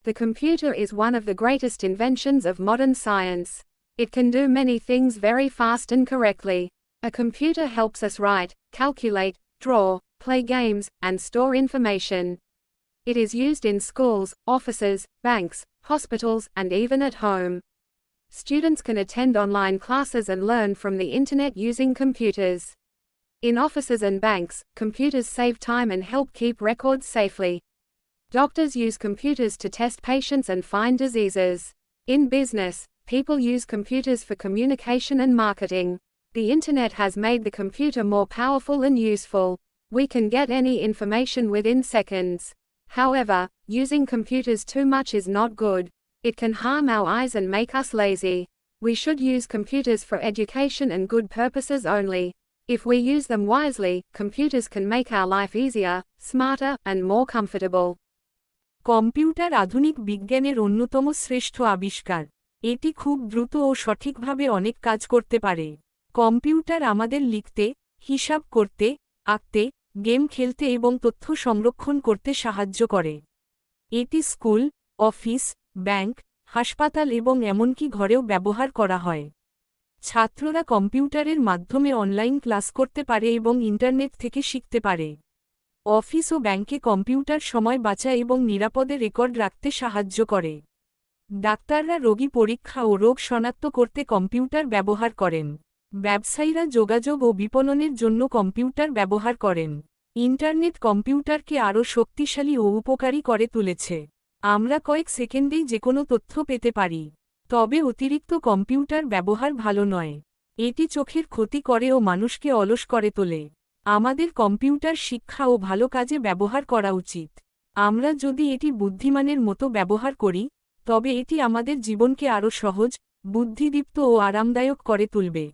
The computer is one of the greatest inventions of modern science. It can do many things very fast and correctly. A computer helps us write, calculate, draw, play games, and store information. It is used in schools, offices, banks, hospitals, and even at home. Students can attend online classes and learn from the internet using computers. In offices and banks, computers save time and help keep records safely. Doctors use computers to test patients and find diseases. In business, people use computers for communication and marketing. The internet has made the computer more powerful and useful. We can get any information within seconds. However, using computers too much is not good. It can harm our eyes and make us lazy. We should use computers for education and good purposes only. If we use them wisely, computers can make our life easier, smarter, and more comfortable. Computer আধুনিক বিজ্ঞানের অন্যতম শ্রেষ্ঠ আবিষ্কার। এটি খুব দ্রুত ও সঠিকভাবে অনেক কাজ করতে পারে। কম্পিউটার আমাদের লিখতে, হিসাব করতে, আঁকতে, গেম খেলতে এবং তথ্য সংরক্ষণ করতে সাহায্য করে। এটি স্কুল, অফিস, ব্যাংক, হাসপাতাল এবং এমনকি ঘরেও ব্যবহার করা হয়। ছাত্ররা কম্পিউটারের মাধ্যমে অনলাইন ক্লাস করতে পারে এবং ইন্টারনেট থেকে শিখতে পারে। অফিস ও ব্যাংকে কম্পিউটার সময় বাঁচায় এবং নিরাপদে রেকর্ড রাখতে সাহায্য করে। ডাক্তাররা রোগী পরীক্ষা ও রোগ শনাক্ত করতে কম্পিউটার ব্যবহার করেন। ব্যবসায়ীরা যোগাযোগ ও বিপণনের জন্য কম্পিউটার ব্যবহার করেন। ইন্টারনেট কম্পিউটারকে আরও শক্তিশালী ও উপকারী করে তুলেছে। আমরা কয়েক সেকেন্ডেই যেকোনো তথ্য পেতে পারি। তবে অতিরিক্ত কম্পিউটার ব্যবহার ভালো নয়। এটি চোখের ক্ষতি করে ও মানুষকে অলস করে তোলে। আমাদের কম্পিউটার শিক্ষা ও ভালো কাজে ব্যবহার করা উচিত। আমরা যদি এটি বুদ্ধিমানের মতো ব্যবহার করি, তবে এটি আমাদের জীবনকে আরও সহজ, বুদ্ধিদীপ্ত ও আরামদায়ক করে তুলবে।